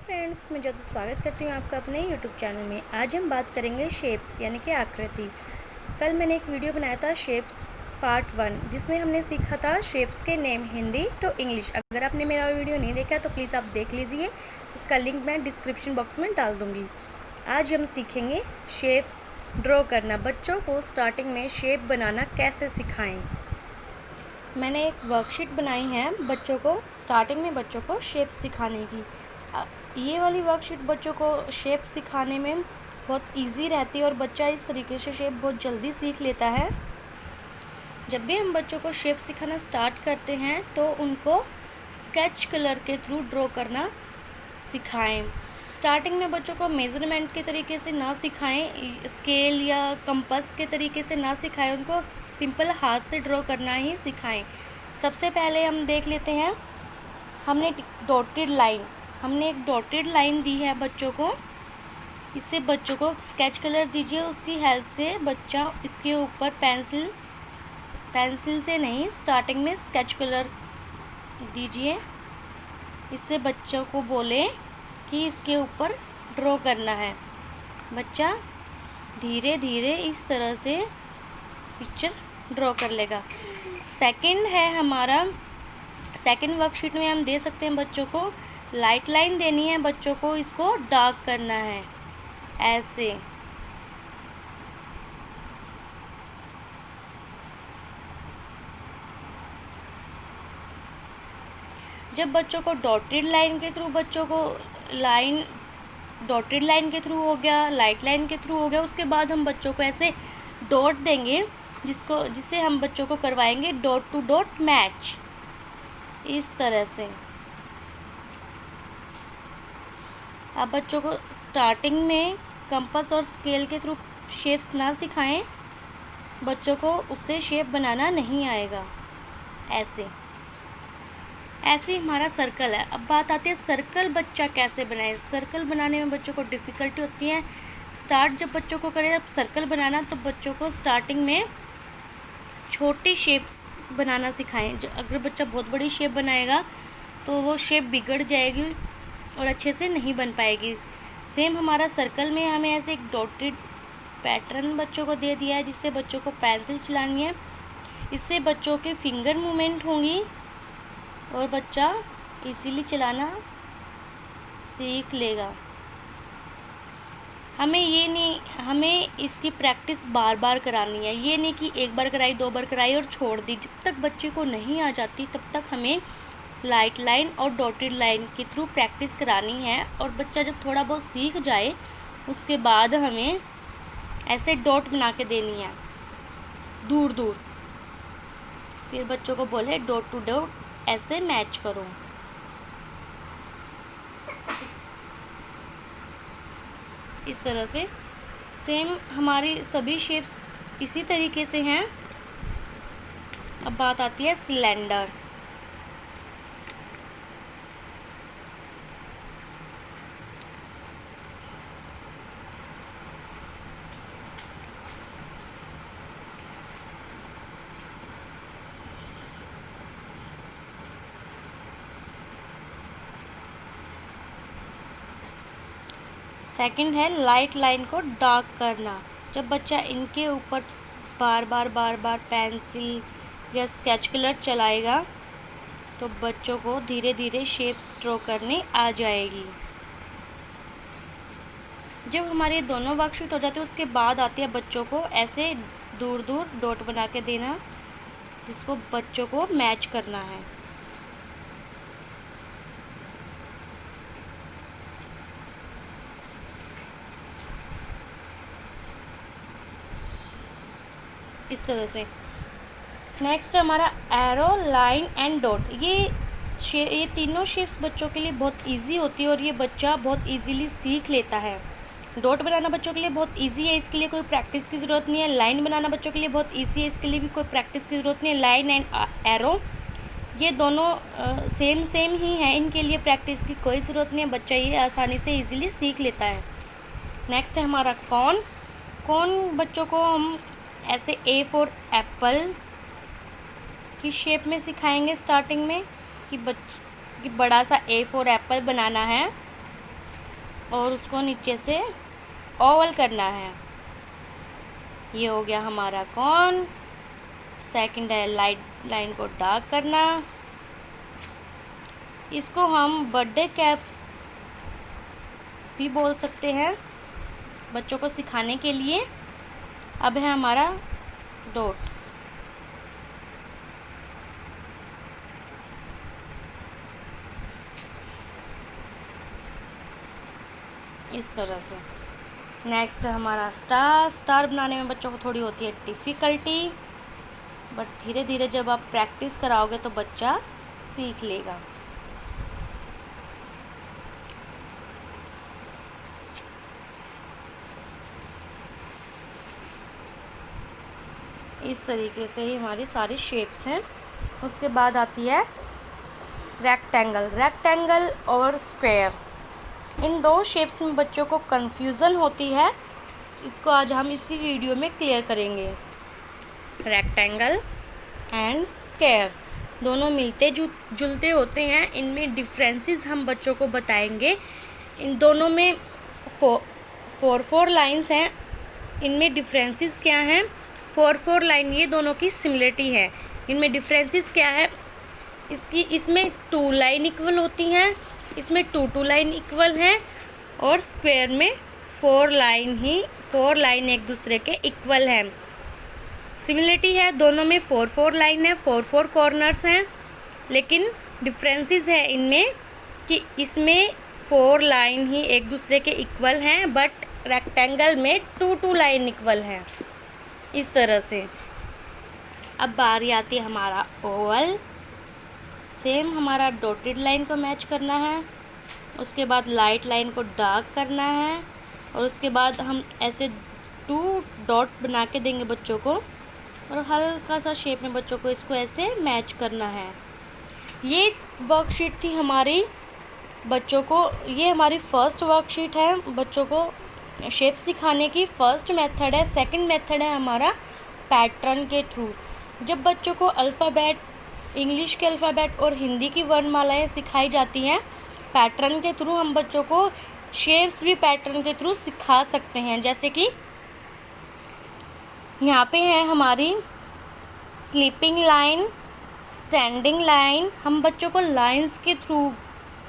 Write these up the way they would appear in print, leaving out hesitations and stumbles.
Friends, मैं जल्द स्वागत करती हूँ आपका अपने यूट्यूब चैनल में। आज हम बात करेंगे शेप्स यानी कि आकृति। कल मैंने एक वीडियो बनाया था शेप्स पार्ट 1, जिसमें हमने सीखा था शेप्स के नेम हिंदी टू इंग्लिश। अगर आपने मेरा वीडियो नहीं देखा तो प्लीज़ आप देख लीजिए, उसका लिंक मैं डिस्क्रिप्शन बॉक्स में डाल दूँगी। आज हम सीखेंगे शेप्स ड्रॉ करना। बच्चों को स्टार्टिंग में शेप बनाना कैसे सिखाएँ। मैंने एक वर्कशीट बनाई है बच्चों को स्टार्टिंग में बच्चों को शेप सिखाने की। ये वाली वर्कशीट बच्चों को शेप सिखाने में बहुत इजी रहती है और बच्चा इस तरीके से शेप बहुत जल्दी सीख लेता है। जब भी हम बच्चों को शेप सिखाना स्टार्ट करते हैं तो उनको स्केच कलर के थ्रू ड्रॉ करना सिखाएं। स्टार्टिंग में बच्चों को मेज़रमेंट के तरीके से ना सिखाएं, स्केल या कंपास के तरीके से ना सिखाएं, उनको सिंपल हाथ से ड्रॉ करना ही सिखाएं। सबसे पहले हम देख लेते हैं, हमने एक डॉटेड लाइन दी है बच्चों को। इससे बच्चों को स्केच कलर दीजिए, उसकी हेल्प से बच्चा इसके ऊपर पेंसिल से नहीं, स्टार्टिंग में स्केच कलर दीजिए। इससे बच्चों को बोले कि इसके ऊपर ड्रॉ करना है। बच्चा धीरे धीरे इस तरह से पिक्चर ड्रॉ कर लेगा। सेकंड वर्कशीट में हम दे सकते हैं बच्चों को लाइट लाइन देनी है, बच्चों को इसको डार्क करना है ऐसे। जब बच्चों को डॉटेड लाइन के थ्रू डॉटेड लाइन के थ्रू हो गया, लाइट लाइन के थ्रू हो गया, उसके बाद हम बच्चों को ऐसे डॉट देंगे जिससे हम बच्चों को करवाएंगे डॉट टू डॉट मैच इस तरह से। आप बच्चों को स्टार्टिंग में कंपास और स्केल के थ्रू शेप्स ना सिखाएं, बच्चों को उससे शेप बनाना नहीं आएगा। ऐसे हमारा सर्कल है। अब बात आती है सर्कल बच्चा कैसे बनाए। सर्कल बनाने में बच्चों को डिफ़िकल्टी होती है। जब बच्चों को करें अब सर्कल बनाना, तो बच्चों को स्टार्टिंग में छोटी शेप्स बनाना सिखाएं। अगर बच्चा बहुत बड़ी शेप बनाएगा तो वो शेप बिगड़ जाएगी और अच्छे से नहीं बन पाएगी। सेम हमारा सर्कल में हमें ऐसे एक डॉटेड पैटर्न बच्चों को दे दिया है, जिससे बच्चों को पेंसिल चलानी है। इससे बच्चों के फिंगर मूवमेंट होंगी और बच्चा इजीली चलाना सीख लेगा। हमें इसकी प्रैक्टिस बार बार करानी है। ये नहीं कि एक बार कराई, 2 बार कराई और छोड़ दी। जब तक बच्चे को नहीं आ जाती तब तक हमें लाइट लाइन और डॉटेड लाइन के थ्रू प्रैक्टिस करानी है। और बच्चा जब थोड़ा बहुत सीख जाए उसके बाद हमें ऐसे डॉट बना के देनी है दूर दूर। फिर बच्चों को बोले डॉट टू डॉट ऐसे मैच करो। इस तरह से सेम हमारी सभी शेप्स इसी तरीके से हैं। अब बात आती है सिलेंडर। सेकंड है लाइट लाइन को डार्क करना। जब बच्चा इनके ऊपर बार बार पेंसिल या स्केच कलर चलाएगा तो बच्चों को धीरे धीरे शेप्स ड्रॉ करनी आ जाएगी। जब हमारे दोनों वर्कशीट हो जाते हैं उसके बाद आती है बच्चों को ऐसे दूर दूर डॉट बना के देना, जिसको बच्चों को मैच करना है। इस तरह से। नेक्स्ट हमारा एरो, लाइन एंड डॉट। ये तीनों शेप्स बच्चों के लिए बहुत इजी होती है और ये बच्चा बहुत इजीली सीख लेता है। डॉट बनाना बच्चों के लिए बहुत इजी है, इसके लिए कोई प्रैक्टिस की ज़रूरत नहीं है। लाइन बनाना बच्चों के लिए बहुत इजी है, इसके लिए भी कोई प्रैक्टिस की ज़रूरत नहीं है। लाइन एंड एरो ये दोनों सेम ही हैं, इनके लिए प्रैक्टिस की कोई ज़रूरत नहीं है। बच्चा ये आसानी से ईज़िली सीख लेता है। नेक्स्ट है हमारा कौन बच्चों को हम ऐसे ए फॉर एप्पल की शेप में सिखाएंगे स्टार्टिंग में कि बड़ा सा ए फॉर एप्पल बनाना है। और उसको नीचे से ओवल करना है। ये हो गया हमारा कॉर्न। सेकंड है लाइट लाइन को डार्क करना। इसको हम बर्थडे कैप भी बोल सकते हैं बच्चों को सिखाने के लिए। अब है हमारा डॉट। इस तरह से। नेक्स्ट है हमारा स्टार। स्टार बनाने में बच्चों को थोड़ी होती है डिफ़िकल्टी, बट धीरे धीरे जब आप प्रैक्टिस कराओगे तो बच्चा सीख लेगा। इस तरीके से ही हमारी सारी शेप्स हैं। उसके बाद आती है रेक्टेंगल। रेक्टेंगल और स्क्वायर, इन दो शेप्स में बच्चों को कन्फ्यूज़न होती है। इसको आज हम इसी वीडियो में क्लियर करेंगे। रेक्टेंगल एंड स्क्वायर दोनों मिलते जुलते होते हैं। इनमें डिफरेंसेस हम बच्चों को बताएंगे। इन दोनों में फोर लाइंस हैं। इनमें डिफरेंसेस क्या हैं? फोर लाइन ये दोनों की सिमिलरिटी है। इनमें डिफरेंसेस क्या है? इसमें 2 लाइन इक्वल होती हैं, इसमें 2 लाइन इक्वल हैं, और स्क्वायर में 4 लाइन एक दूसरे के इक्वल हैं। सिमिलरिटी है, दोनों में 4 लाइन है, 4 कॉर्नर्स हैं, लेकिन डिफरेंसेस है इनमें कि इसमें 4 लाइन ही एक दूसरे के इक्वल हैं, बट रेक्टेंगल में 2 लाइन इक्वल हैं। इस तरह से। अब बारी आती है हमारा ओवल। सेम हमारा डॉटेड लाइन को मैच करना है, उसके बाद लाइट लाइन को डार्क करना है, और उसके बाद हम ऐसे 2 डॉट बना के देंगे बच्चों को, और हल्का सा शेप में बच्चों को इसको ऐसे मैच करना है। ये वर्कशीट थी हमारी बच्चों को, ये हमारी फर्स्ट वर्कशीट है बच्चों को शेप सिखाने की। फर्स्ट मेथड है। सेकंड मेथड है हमारा पैटर्न के थ्रू। जब बच्चों को अल्फ़ाबेट, इंग्लिश के अल्फ़ाबेट और हिंदी की वर्णमालाएं सिखाई जाती हैं पैटर्न के थ्रू, हम बच्चों को शेप्स भी पैटर्न के थ्रू सिखा सकते हैं। जैसे कि यहाँ पे है हमारी स्लीपिंग लाइन, स्टैंडिंग लाइन। हम बच्चों को लाइंस के थ्रू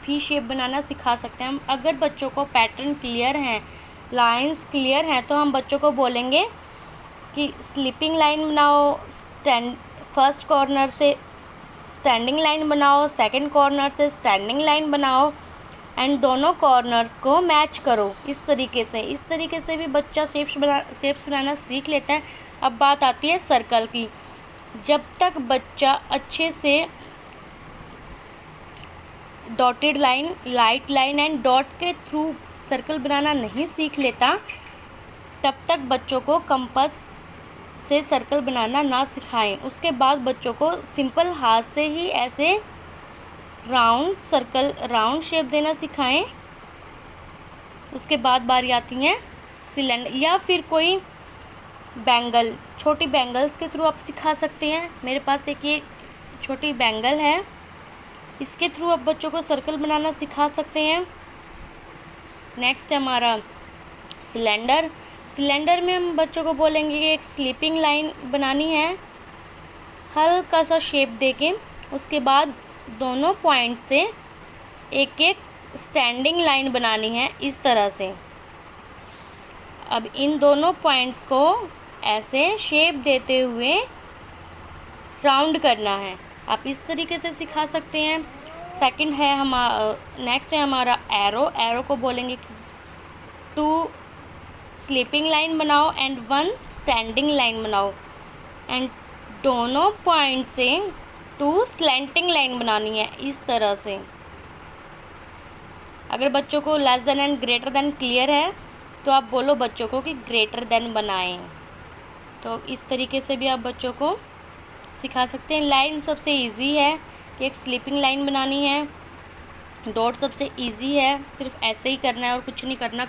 भी शेप बनाना सिखा सकते हैं। हम अगर बच्चों को पैटर्न क्लियर हैं, लाइंस क्लियर हैं, तो हम बच्चों को बोलेंगे कि स्लीपिंग लाइन बनाओ, फर्स्ट कॉर्नर से स्टैंडिंग लाइन बनाओ, सेकंड कॉर्नर से स्टैंडिंग लाइन बनाओ, एंड दोनों कॉर्नर्स को मैच करो। इस तरीके से भी बच्चा शेप्स बनाना सीख लेता है। अब बात आती है सर्कल की। जब तक बच्चा अच्छे से dotted line, light line and dot के थ्रू सर्कल बनाना नहीं सीख लेता, तब तक बच्चों को कंपास से सर्कल बनाना ना सिखाएं। उसके बाद बच्चों को सिंपल हाथ से ही ऐसे राउंड शेप देना सिखाएं। उसके बाद बारी आती है सिलेंडर, या फिर कोई बैंगल, छोटी बैंगल्स के थ्रू आप सिखा सकते हैं। मेरे पास एक ये छोटी बैंगल है, इसके थ्रू आप बच्चों को सर्कल बनाना सिखा सकते हैं। नेक्स्ट है हमारा सिलेंडर। सिलेंडर में हम बच्चों को बोलेंगे कि एक स्लीपिंग लाइन बनानी है हल्का सा शेप देके, उसके बाद दोनों पॉइंट से एक एक स्टैंडिंग लाइन बनानी है इस तरह से। अब इन दोनों पॉइंट्स को ऐसे शेप देते हुए राउंड करना है। आप इस तरीके से सिखा सकते हैं। सेकंड है नेक्स्ट है हमारा एरो। एरो को बोलेंगे कि 2 स्लीपिंग लाइन बनाओ एंड 1 स्टैंडिंग लाइन बनाओ, एंड दोनों पॉइंट से 2 स्लैंटिंग लाइन बनानी है इस तरह से। अगर बच्चों को less than and greater than clear है तो आप बोलो बच्चों को कि ग्रेटर देन बनाएं। तो इस तरीके से भी आप बच्चों को सिखा सकते हैं। लाइन सबसे इजी है कि एक स्लीपिंग लाइन बनानी है, डॉट सबसे इजी है, सिर्फ ऐसे ही करना है और कुछ नहीं करना।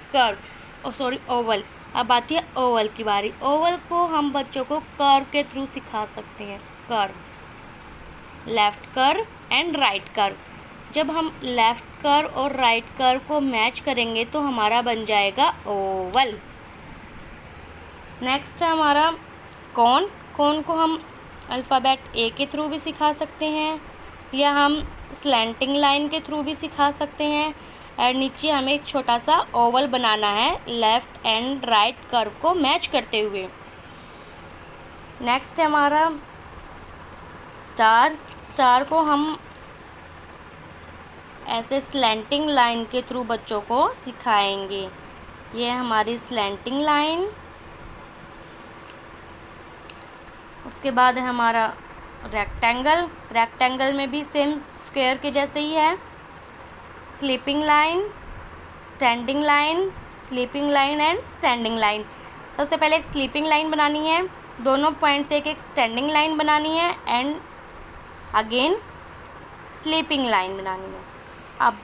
ओवल। अब आती है ओवल की बारी। ओवल को हम बच्चों को कर्व के थ्रू सिखा सकते हैं। Curve, left curve and right curve. जब हम लेफ़्ट कर्व और राइट कर्व को मैच करेंगे तो हमारा बन जाएगा ओवल। नेक्स्ट है हमारा कॉन। कॉन को हम अल्फ़ाबेट ए के थ्रू भी सिखा सकते हैं या हम स्लैंटिंग लाइन के थ्रू भी सिखा सकते हैं। और नीचे हमें एक छोटा सा ओवल बनाना है लेफ़्ट एंड राइट कर्व को मैच करते हुए। नेक्स्ट है हमारा स्टार। स्टार को हम ऐसे स्लैंटिंग लाइन के थ्रू बच्चों को सिखाएंगे। ये है हमारी स्लैंटिंग लाइन। उसके बाद है हमारा रेक्टेंगल। रेक्टेंगल में भी सेम स्क्वायर के जैसे ही है। Sleeping line, standing line, sleeping line and standing line. सबसे पहले एक स्लीपिंग लाइन बनानी है, दोनों पॉइंट से एक एक स्टैंडिंग लाइन बनानी है एंड अगेन स्लीपिंग लाइन बनानी है। अब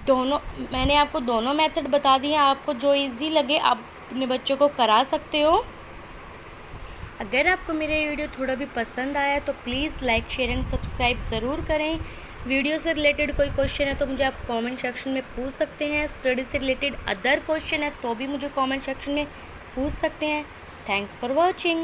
दोनों मैंने आपको दोनों मेथड बता दिए, आपको जो इजी लगे आप अपने बच्चों को करा सकते हो। अगर आपको मेरा वीडियो थोड़ा भी पसंद आया तो please like share and subscribe ज़रूर करें। वीडियो से रिलेटेड कोई क्वेश्चन है तो मुझे आप कमेंट सेक्शन में पूछ सकते हैं। स्टडी से रिलेटेड अदर क्वेश्चन है तो भी मुझे कमेंट सेक्शन में पूछ सकते हैं। Thanks for watching.